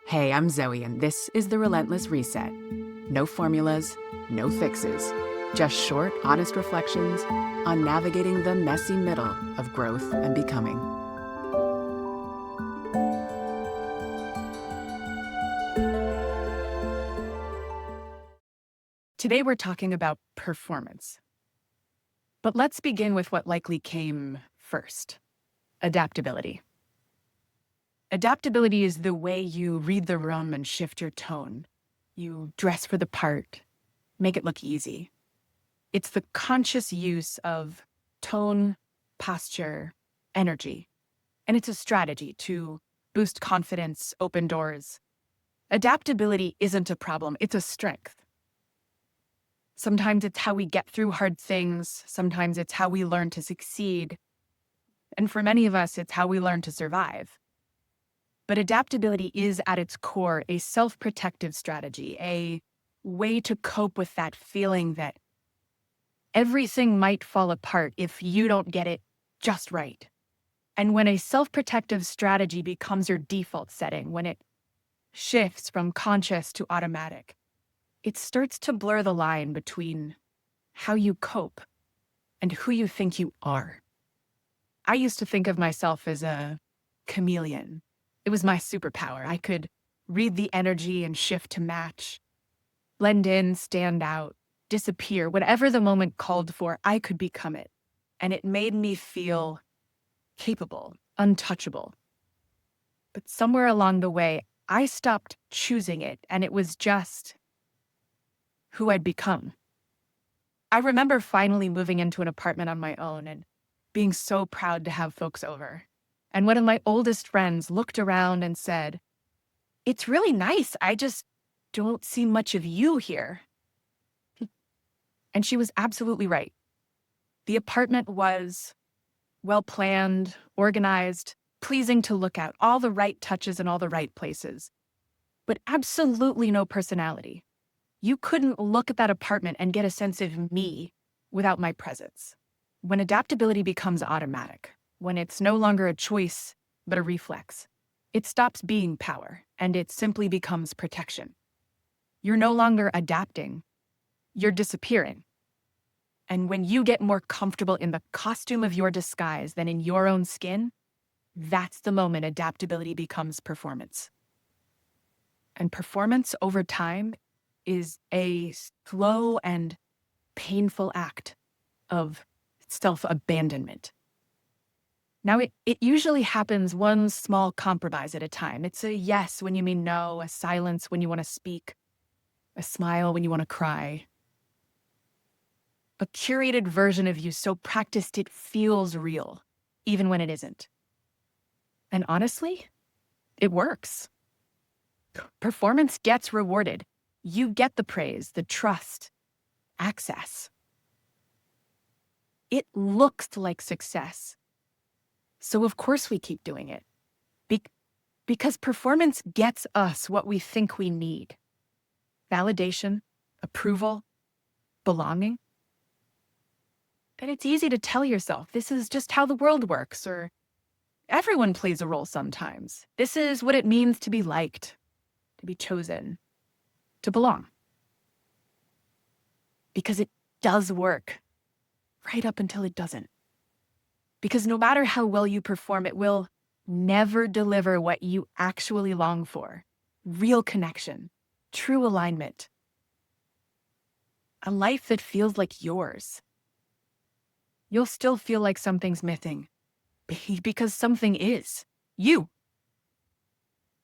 Hey, I'm Zoe, and this is the Relentless Reset. No formulas, no fixes, just short, honest reflections on navigating the messy middle of growth and becoming. Today, we're talking about performance. But let's begin with what likely came first: adaptability. Adaptability is the way you read the room and shift your tone. You dress for the part, make it look easy. It's the conscious use of tone, posture, energy. And it's a strategy to boost confidence, open doors. Adaptability isn't a problem, it's a strength. Sometimes it's how we get through hard things. Sometimes it's how we learn to succeed. And for many of us, it's how we learn to survive. But adaptability is at its core a self-protective strategy, a way to cope with that feeling that everything might fall apart if you don't get it just right. And when a self-protective strategy becomes your default setting, when it shifts from conscious to automatic, it starts to blur the line between how you cope and who you think you are. I used to think of myself as a chameleon. It was my superpower. I could read the energy and shift to match, blend in, stand out, disappear. Whatever the moment called for, I could become it. And it made me feel capable, untouchable. But somewhere along the way, I stopped choosing it, and it was just who I'd become. I remember finally moving into an apartment on my own and being so proud to have folks over. And one of my oldest friends looked around and said, "It's really nice. I just don't see much of you here." And she was absolutely right. The apartment was well-planned, organized, pleasing to look at, all the right touches in all the right places, but absolutely no personality. You couldn't look at that apartment and get a sense of me without my presence. When adaptability becomes automatic, when it's no longer a choice, but a reflex, it stops being power and it simply becomes protection. You're no longer adapting, you're disappearing. And when you get more comfortable in the costume of your disguise than in your own skin, that's the moment adaptability becomes performance. And performance over time is a slow and painful act of self-abandonment. Now, it usually happens one small compromise at a time. It's a yes when you mean no, a silence when you want to speak, a smile when you want to cry. A curated version of you so practiced it feels real, even when it isn't. And honestly, it works. Performance gets rewarded. You get the praise, the trust, access. It looks like success. So of course we keep doing it. Because performance gets us what we think we need: validation, approval, belonging. And it's easy to tell yourself, this is just how the world works, or everyone plays a role sometimes. This is what it means to be liked, to be chosen, to belong. Because it does work, right up until it doesn't. Because no matter how well you perform, it will never deliver what you actually long for: real connection, true alignment, a life that feels like yours. You'll still feel like something's missing because something is you.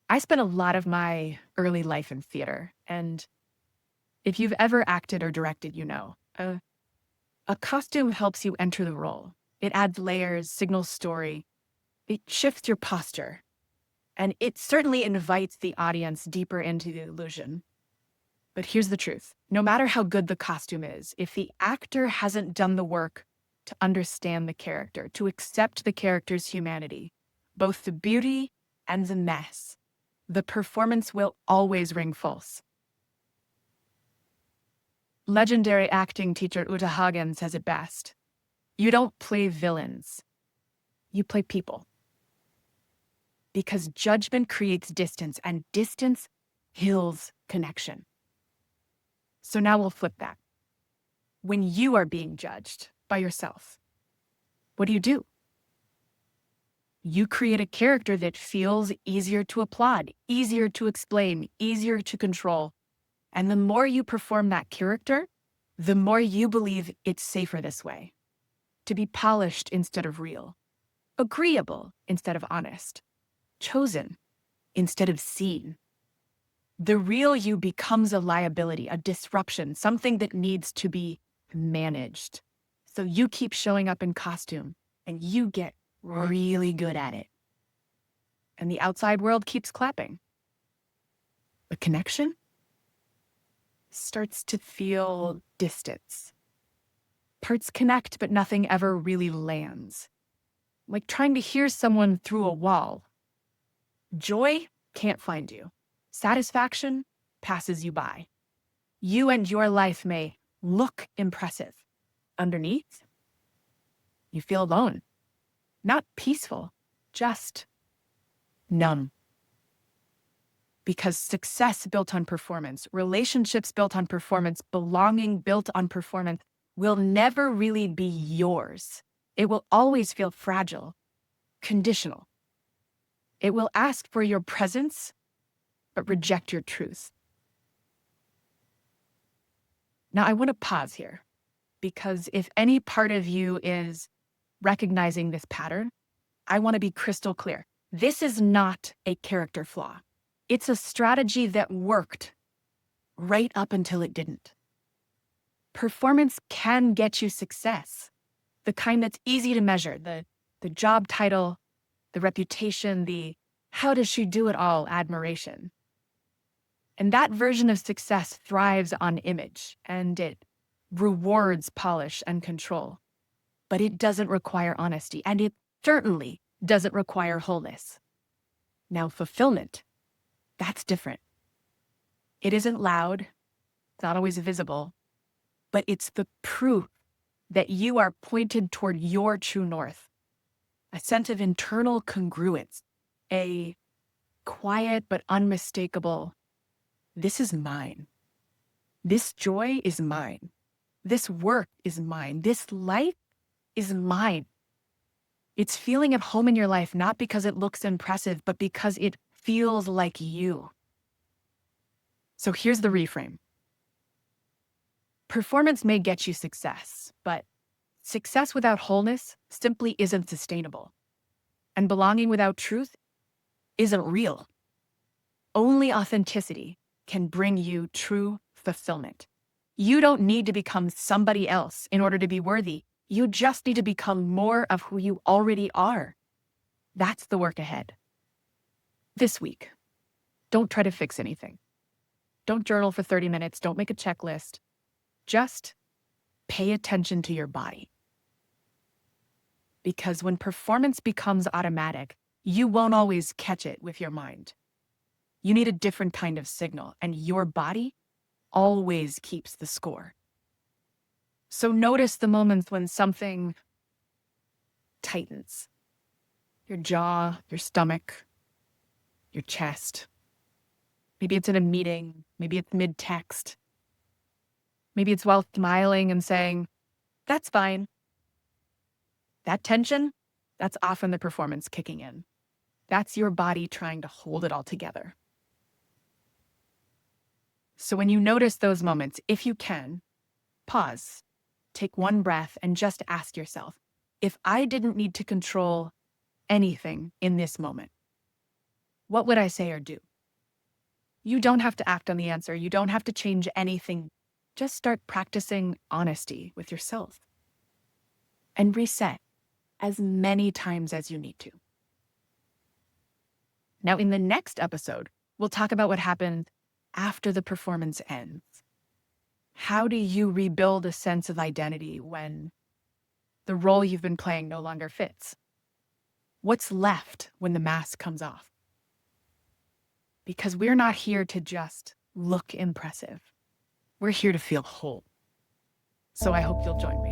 I spent a lot of my early life in theater, and if you've ever acted or directed, you know, a costume helps you enter the role. It adds layers, signals story, it shifts your posture, and it certainly invites the audience deeper into the illusion. But here's the truth. No matter how good the costume is, if the actor hasn't done the work to understand the character, to accept the character's humanity, both the beauty and the mess, the performance will always ring false. Legendary acting teacher Uta Hagen says it best: you don't play villains, you play people. because judgment creates distance, and distance kills connection. So now we'll flip that. When you are being judged by yourself, what do? You create a character that feels easier to applaud, easier to explain, easier to control. And the more you perform that character, the more you believe it's safer this way. To be polished instead of real, agreeable instead of honest, chosen instead of seen. The real you becomes a liability, a disruption, something that needs to be managed. So you keep showing up in costume and you get really good at it. And the outside world keeps clapping. The connection starts to feel distance. Parts connect, but nothing ever really lands. Like trying to hear someone through a wall. Joy can't find you. Satisfaction passes you by. You and your life may look impressive. Underneath, you feel alone. Not peaceful, just numb. Because success built on performance, relationships built on performance, belonging built on performance will never really be yours. It will always feel fragile, conditional. It will ask for your presence, but reject your truth. Now, I want to pause here, because if any part of you is recognizing this pattern, I want to be crystal clear. This is not a character flaw. It's a strategy that worked right up until it didn't. Performance can get you success, the kind that's easy to measure, the job title, the reputation, the how does she do it all admiration. And that version of success thrives on image, and it rewards polish and control. But it doesn't require honesty, and it certainly doesn't require wholeness. Now, fulfillment, that's different. It isn't loud, it's not always visible, but it's the proof that you are pointed toward your true north, a sense of internal congruence, a quiet but unmistakable, this is mine. This joy is mine. This work is mine. This life is mine. It's feeling at home in your life, not because it looks impressive, but because it feels like you. So here's the reframe. Performance may get you success, but success without wholeness simply isn't sustainable. And belonging without truth isn't real. Only authenticity can bring you true fulfillment. You don't need to become somebody else in order to be worthy. You just need to become more of who you already are. That's the work ahead. This week, don't try to fix anything. Don't journal for 30 minutes. Don't make a checklist. Just pay attention to your body. Because when performance becomes automatic, you won't always catch it with your mind. You need a different kind of signal, and your body always keeps the score. So notice the moments when something tightens. Your jaw, your stomach, your chest. Maybe it's in a meeting. Maybe it's mid-text. Maybe it's while smiling and saying, that's fine. That tension, that's often the performance kicking in. That's your body trying to hold it all together. So when you notice those moments, if you can, pause, take one breath, and just ask yourself, if I didn't need to control anything in this moment, what would I say or do? You don't have to act on the answer. You don't have to change anything. Just start practicing honesty with yourself and reset as many times as you need to. Now, in the next episode, we'll talk about what happened after the performance ends. How do you rebuild a sense of identity when the role you've been playing no longer fits? What's left when the mask comes off? Because we're not here to just look impressive. We're here to feel whole. So I hope you'll join me.